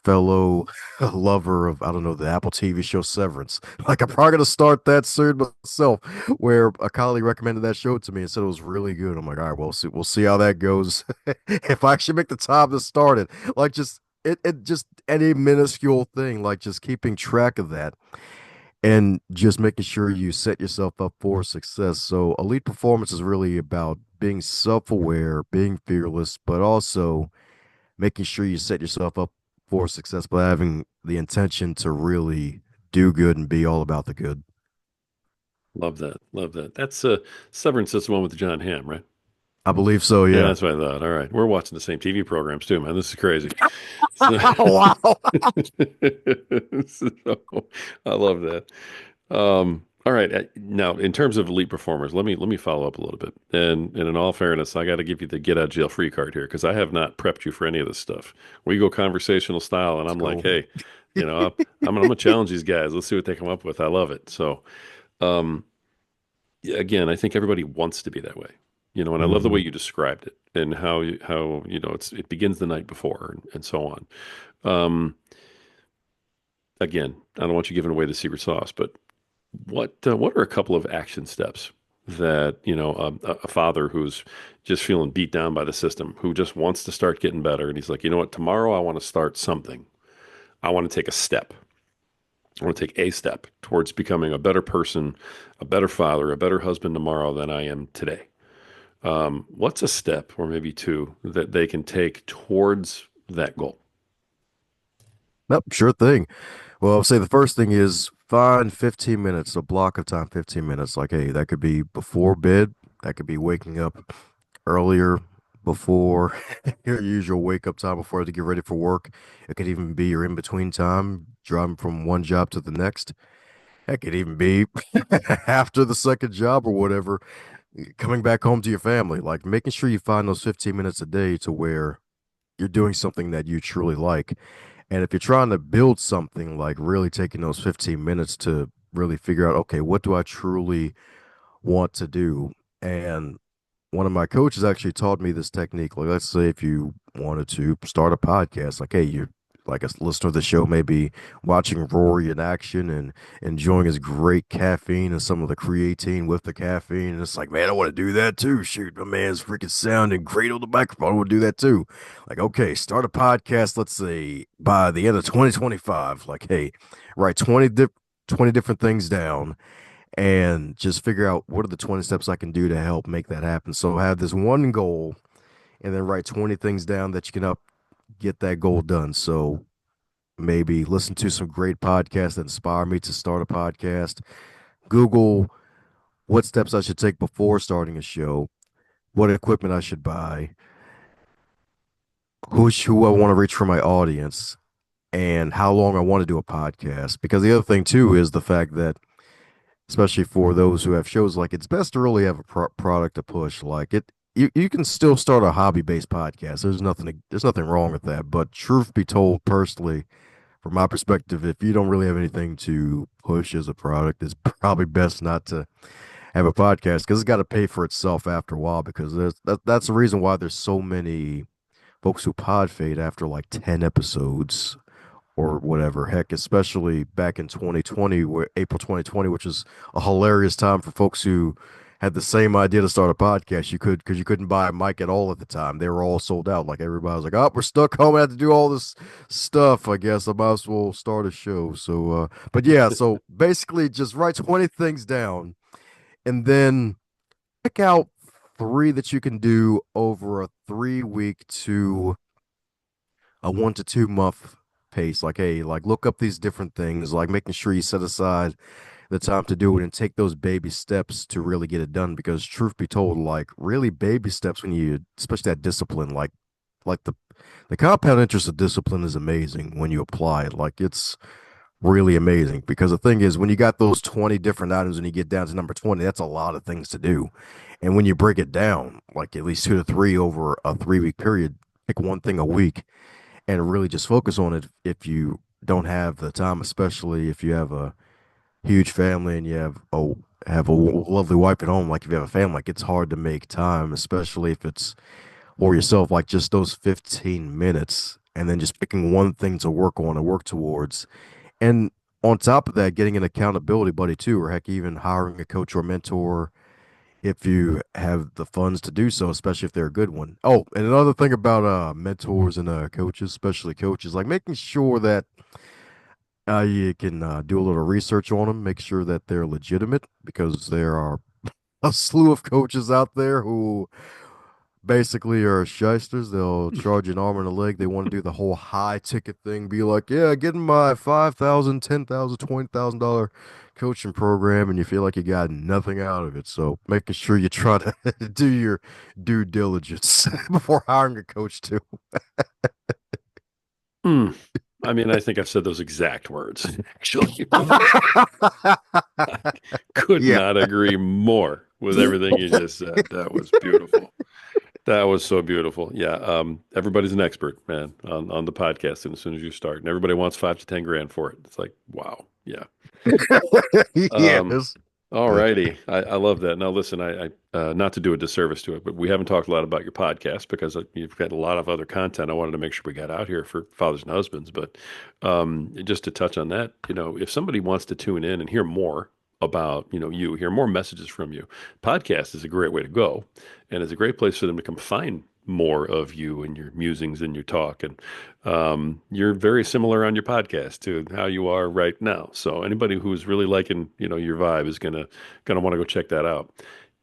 fellow lover of, I don't know, the Apple TV show Severance. Like, I'm probably gonna start that soon myself, where a colleague recommended that show to me and said it was really good. I'm like, all right, we'll see how that goes. If I actually make the time to start it, like just it just any minuscule thing, like just keeping track of that and just making sure you set yourself up for success. So elite performance is really about being self-aware, being fearless, but also making sure you set yourself up for success by having the intention to really do good and be all about the good. Love that. Love that. That's Severance. That's the one with John Hamm, right? I believe so, Yeah, yeah. that's what I thought. All right. We're watching the same TV programs too, man. This is crazy. So, Wow. so I love that. All right. Now, in terms of elite performers, let me follow up a little bit. And in all fairness, I got to give you the get out of jail free card here because I have not prepped you for any of this stuff. We go conversational style, and Let's I'm like, go. hey, I'm gonna challenge these guys. Let's see what they come up with. I love it. So, um, yeah, again, I think everybody wants to be that way. And I love the way Hmm. you described it and how it begins the night before and so on. Um, again, I don't want you giving away the secret sauce, but what are a couple of action steps that a father who's just feeling beat down by the system, who just wants to start getting better, and he's like, you know what, tomorrow I want to start something. I want to take a step. I want to take a step towards becoming a better person, a better father, a better husband tomorrow than I am today. What's a step or maybe two that they can take towards that goal? Nope, sure thing. Well, I'll say the first thing is find 15 minutes, a block of time, 15 minutes. Like, hey, that could be before bed, that could be waking up earlier before your usual wake up time before to get ready for work. It could even be your in between time, driving from one job to the next. That could even be after the second job or whatever, coming back home to your family. Like making sure you find those 15 minutes a day to where you're doing something that you truly like. And if you're trying to build something, like really taking those 15 minutes to really figure out, okay, what do I truly want to do? And one of my coaches actually taught me this technique. Like, let's say if you wanted to start a podcast, like, hey, you're like a listener of the show, maybe watching Rory in action and enjoying his great caffeine and some of the creatine with the caffeine. And it's like, man, I want to do that too. Shoot, my man's freaking sounding great on the microphone. I want to do that too. Like, okay, start a podcast, let's say by the end of 2025. Like, hey, write 20 different things down and just figure out what are the 20 steps I can do to help make that happen. So have this one goal and then write 20 things down that you can help get that goal done. So maybe listen to some great podcasts that inspire me to start a podcast. Google what steps I should take before starting a show, what equipment I should buy, who I want to reach for my audience, and how long I want to do a podcast. Because the other thing too is the fact that, especially for those who have shows, like it's best to really have a product to push. Like you can still start a hobby based podcast. There's nothing wrong with that. But truth be told, personally, from my perspective, if you don't really have anything to push as a product, it's probably best not to have a podcast because it's got to pay for itself after a while. Because that's the reason why there's so many folks who pod fade after like 10 episodes or whatever. Heck, especially back in 2020, April 2020, which is a hilarious time for folks who had the same idea to start a podcast. Because you couldn't buy a mic at all at the time. They were all sold out. Like everybody was like, "Oh, we're stuck home. I have to do all this stuff. I guess I might as well start a show." So, but yeah, so basically, just write 20 things down and then pick out three that you can do over a 3 week to a 1 to 2 month pace. Like, hey, like look up these different things, like making sure you set aside the time to do it and take those baby steps to really get it done. Because truth be told, like really baby steps when you, especially that discipline, like the compound interest of discipline is amazing when you apply it. Like it's really amazing because the thing is when you got those 20 different items and you get down to number 20, that's a lot of things to do. And when you break it down, like at least 2 to 3 over a 3 week period, pick one thing a week and really just focus on it if you don't have the time, especially if you have a huge family and you have a lovely wife at home. Like if you have a family, like it's hard to make time, especially if it's for yourself, like just those 15 minutes and then just picking one thing to work on and work towards. And on top of that, getting an accountability buddy too, or heck, even hiring a coach or mentor if you have the funds to do so, especially if they're a good one. Oh, and another thing about mentors and coaches, especially coaches, like making sure that you can do a little research on them, make sure that they're legitimate, because there are a slew of coaches out there who basically are shysters. They'll charge an arm and a leg. They want to do the whole high ticket thing, be like, yeah, getting my 5,000, 10,000, $20,000 coaching program, and you feel like you got nothing out of it. So making sure you try to do your due diligence before hiring a coach too. Hmm. I mean, I think I've said those exact words, actually. Could Yeah. not agree more with everything you just said. That was beautiful. That was so beautiful. Yeah. Everybody's an expert, man, on the podcast. And as soon as you start, and everybody wants 5 to 10 grand for it. It's like, wow. Yeah. Um, Yes. all But righty. I love that. Now, listen, not to do a disservice to it, but we haven't talked a lot about your podcast because you've got a lot of other content. I wanted to make sure we got out here for fathers and husbands. But just to touch on that, if somebody wants to tune in and hear more about, you, hear more messages from you, podcast is a great way to go. And it's a great place for them to come find more of you and your musings and your talk. And you're very similar on your podcast to how you are right now. So anybody who's really liking, your vibe is gonna want to go check that out.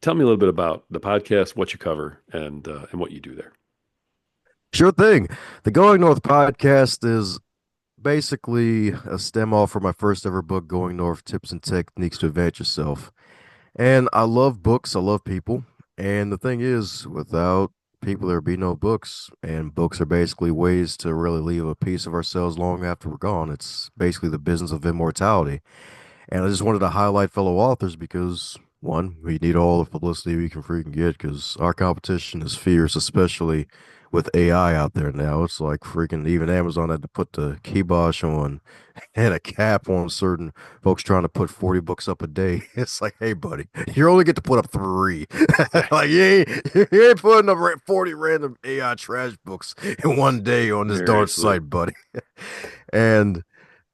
Tell me a little bit about the podcast, what you cover, and what you do there. sure thing. The Going North podcast is basically a stem off from my first ever book, Going North Tips and Techniques to Advance Yourself. And I love books, I love people. And the thing is, without people, there'd be no books. And books are basically ways to really leave a piece of ourselves long after we're gone. It's basically the business of immortality. And I just wanted to highlight fellow authors because, one, we need all the publicity we can freaking get because our competition is fierce, especially with AI out there now. It's like freaking even Amazon had to put the kibosh on and a cap on certain folks trying to put 40 books up a day. It's like, hey, buddy, you only get to put up three. Like, you ain't putting up 40 random AI trash books in one day on this darn Seriously. site, buddy. And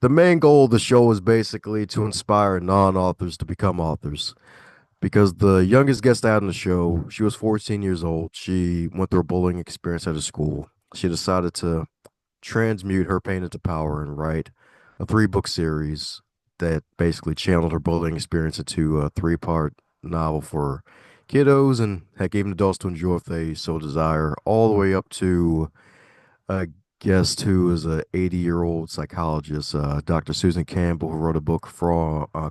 the main goal of the show is basically to inspire non-authors to become authors. Because the youngest guest out on the show, she was 14 years old. She went through a bullying experience at a school. She decided to transmute her pain into power and write a 3 book series that basically channeled her bullying experience into a 3 part novel for kiddos and heck, even adults to enjoy if they so desire, all the way up to a guest who is a 80-year-old psychologist, Dr. Susan Campbell, who wrote a book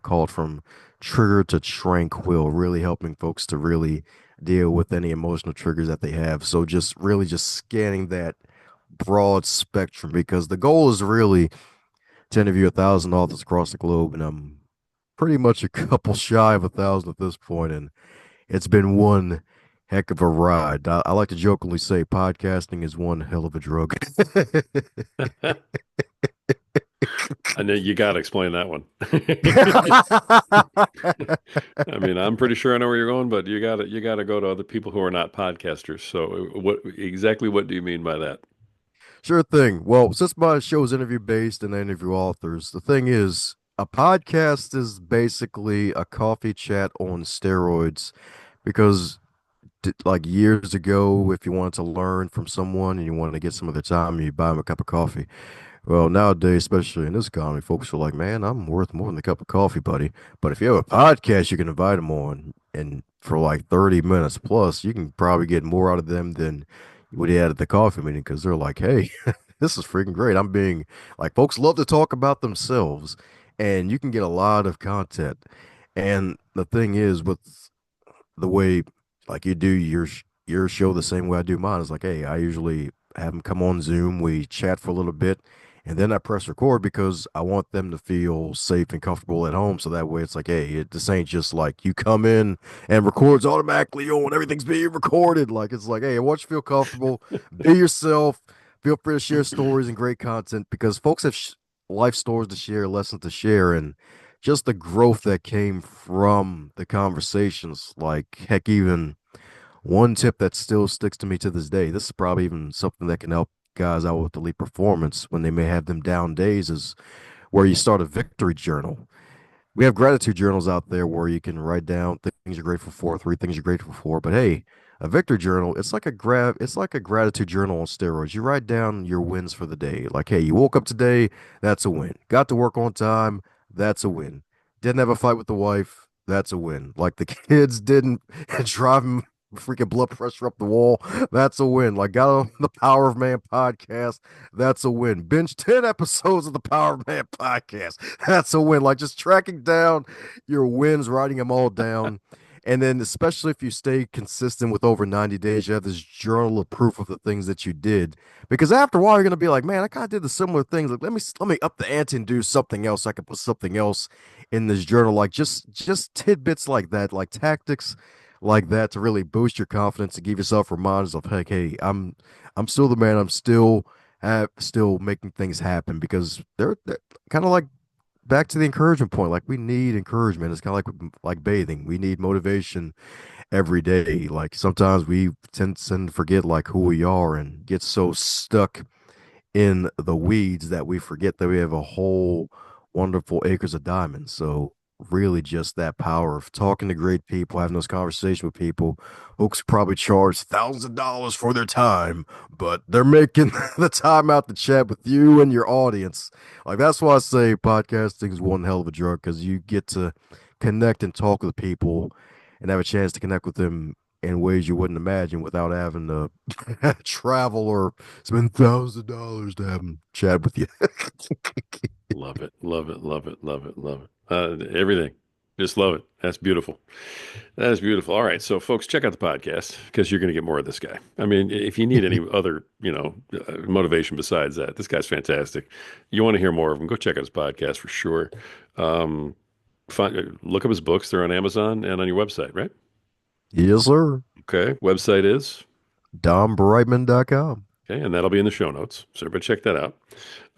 called From Trigger to Tranquil, really helping folks to really deal with any emotional triggers that they have. So just really just scanning that broad spectrum because the goal is really to interview 1,000 authors across the globe, and I'm pretty much a couple shy of 1,000 at this point, and it's been one heck of a ride. I like to jokingly say podcasting is one hell of a drug. I know you got to explain that one. I mean, I'm pretty sure I know where you're going, but you got to go to other people who are not podcasters. So, what do you mean by that? Sure thing. Well, since my show is interview based and I interview authors, the thing is, a podcast is basically a coffee chat on steroids because like years ago, if you wanted to learn from someone and you wanted to get some of their time, you buy them a cup of coffee. Well, nowadays, especially in this economy, folks are like, man, I'm worth more than a cup of coffee, buddy. But if you have a podcast, you can invite them on, and for like 30 minutes plus, you can probably get more out of them than you would have at the coffee meeting because they're like, hey, this is freaking great. I'm being like, folks love to talk about themselves, and you can get a lot of content. And the thing is, with the way like you do your show the same way I do mine is like, hey, I usually have them come on Zoom, we chat for a little bit, and then I press record because I want them to feel safe and comfortable at home. So that way it's like, hey, this ain't just like you come in and records automatically on, everything's being recorded. Like it's like, hey, I want you to feel comfortable, be yourself, feel free to share stories and great content because folks have life stories to share, lessons to share, and just the growth that came from the conversations. Like, heck, even one tip that still sticks to me to this day, this is probably even something that can help guys out with elite performance when they may have them down days, is where you start a victory journal. We have gratitude journals out there where you can write down things you're grateful for, three things you're grateful for. But hey, a victory journal, it's like a gratitude journal on steroids. You write down your wins for the day. Like, hey, you woke up today, that's a win. Got to work on time, that's a win. Didn't have a fight with the wife, that's a win. Like the kids didn't drive him freaking blood pressure up the wall, that's a win. Like got on the Power of Man podcast, that's a win. Binge 10 episodes of the Power of Man podcast. That's a win. Like just tracking down your wins, writing them all down. And then, especially if you stay consistent with over 90 days, you have this journal of proof of the things that you did. Because after a while, you're going to be like, man, I kind of did the similar things. Like, let me up the ante and do something else. So I can put something else in this journal. Like just tidbits like that, like tactics like that to really boost your confidence to give yourself reminders of, hey, I'm still the man. I'm still making things happen because they're kind of like back to the encouragement point. Like we need encouragement. It's kind of like bathing. We need motivation every day. Like sometimes we tend to forget like who we are and get so stuck in the weeds that we forget that we have a whole wonderful acres of diamonds. So really just that power of talking to great people, having those conversations with people. Folks probably charge thousands of dollars for their time, but they're making the time out to chat with you and your audience. Like that's why I say podcasting is one hell of a drug because you get to connect and talk with people and have a chance to connect with them in ways you wouldn't imagine without having to travel or spend thousands of dollars to have them chat with you. Love it, love it, love it, love it, love it. Everything. Just love it. That's beautiful. That is beautiful. All right, so folks, check out the podcast because you're going to get more of this guy. I mean, if you need any other, motivation besides that, this guy's fantastic. You want to hear more of him? Go check out his podcast for sure. Um, look up his books. They're on Amazon and on your website, right? Yes, sir. Okay. Website is DomBrightmon.com. okay, and that'll be in the show notes. So everybody check that out.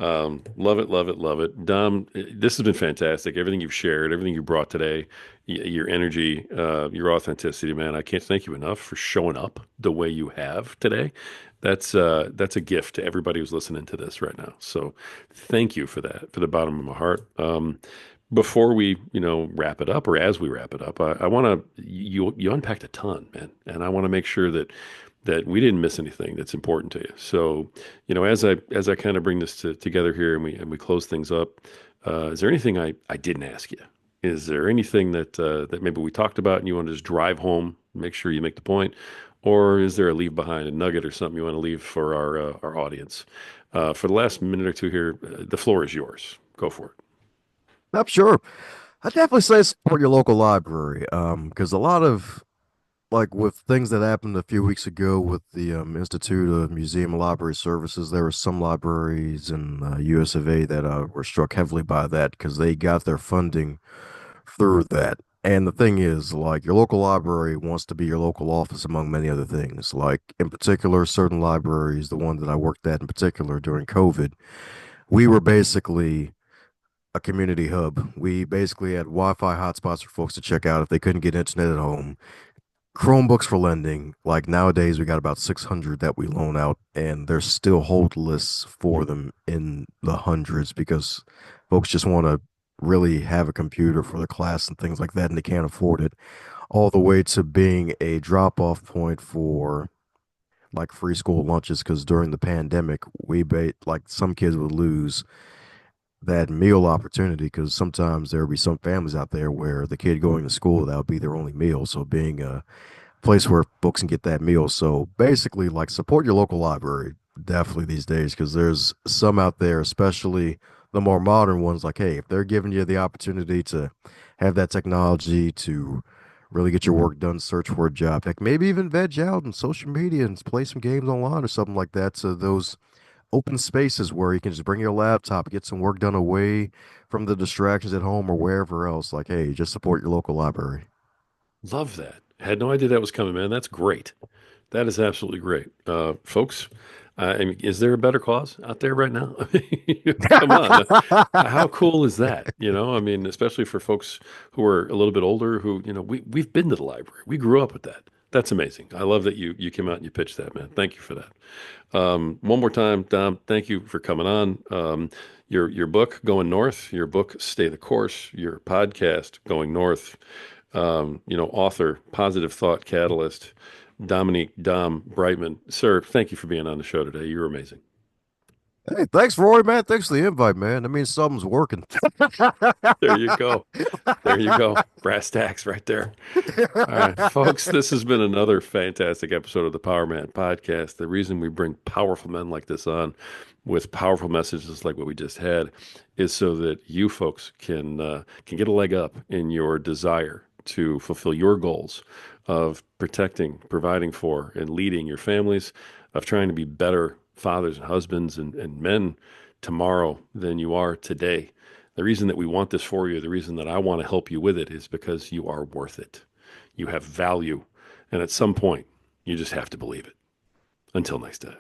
Love it, love it, love it. Dom, this has been fantastic. Everything you've shared, everything you brought today, your energy, your authenticity, man. I can't thank you enough for showing up the way you have today. That's a gift to everybody who's listening to this right now. So thank you for that, for the bottom of my heart. Before we, wrap it up, or as we wrap it up, I want to you unpacked a ton, man, and I want to make sure that we didn't miss anything that's important to you. So, as I kind of bring this together here and we close things up, is there anything I didn't ask you? Is there anything that maybe we talked about and you want to just drive home, make sure you make the point, or is there a leave behind, a nugget or something you want to leave for our audience? For the last minute or two here, the floor is yours. Go for it. I'm sure. I definitely say support your local library. Because a lot of like with things that happened a few weeks ago with the Institute of Museum and Library Services, there were some libraries in US of A that were struck heavily by that because they got their funding through that. And the thing is, like, your local library wants to be your local office among many other things. Like, in particular, certain libraries, the one that I worked at in particular during COVID, we were basically a community hub. We basically had Wi-Fi hotspots for folks to check out if they couldn't get internet at home. Chromebooks for lending. Like nowadays, we got about 600 that we loan out, and there's still hold lists for them in the hundreds because folks just want to really have a computer for the class and things like that, and they can't afford it. All the way to being a drop-off point for like free school lunches, because during the pandemic, like some kids would lose that meal opportunity because sometimes there would be some families out there where the kid going to school, that would be their only meal. So being a place where folks can get that meal. So basically, like support your local library definitely these days because there's some out there, especially the more modern ones. Like, hey, if they're giving you the opportunity to have that technology to really get your work done, search for a job, heck, maybe even veg out on social media and play some games online or something like that. So those open spaces where you can just bring your laptop, get some work done away from the distractions at home or wherever else. Like, hey, just support your local library. Love that. Had no idea that was coming, man. That's great. That is absolutely great. Folks, I mean, is there a better cause out there right now? I mean, come on. How cool is that? I mean, especially for folks who are a little bit older who, we've been to the library. We grew up with that. That's amazing. I love that you came out and you pitched that, man. Thank you for that. One more time, Dom, thank you for coming on. Your book, Going North, your book, Stay the Course, your podcast, Going North, author, Positive Thought Catalyst, Dominique Dom Brightmon. Sir, thank you for being on the show today. You're amazing. Hey, thanks, Roy, man. Thanks for the invite, man. That means something's working. There you go. There you go. Brass tacks right there. All right, folks, this has been another fantastic episode of the Power Man Podcast. The reason we bring powerful men like this on with powerful messages like what we just had is so that you folks can get a leg up in your desire to fulfill your goals of protecting, providing for, and leading your families, of trying to be better fathers and husbands and men tomorrow than you are today. The reason that we want this for you, the reason that I want to help you with it is because you are worth it. You have value. And at some point, you just have to believe it. Until next time.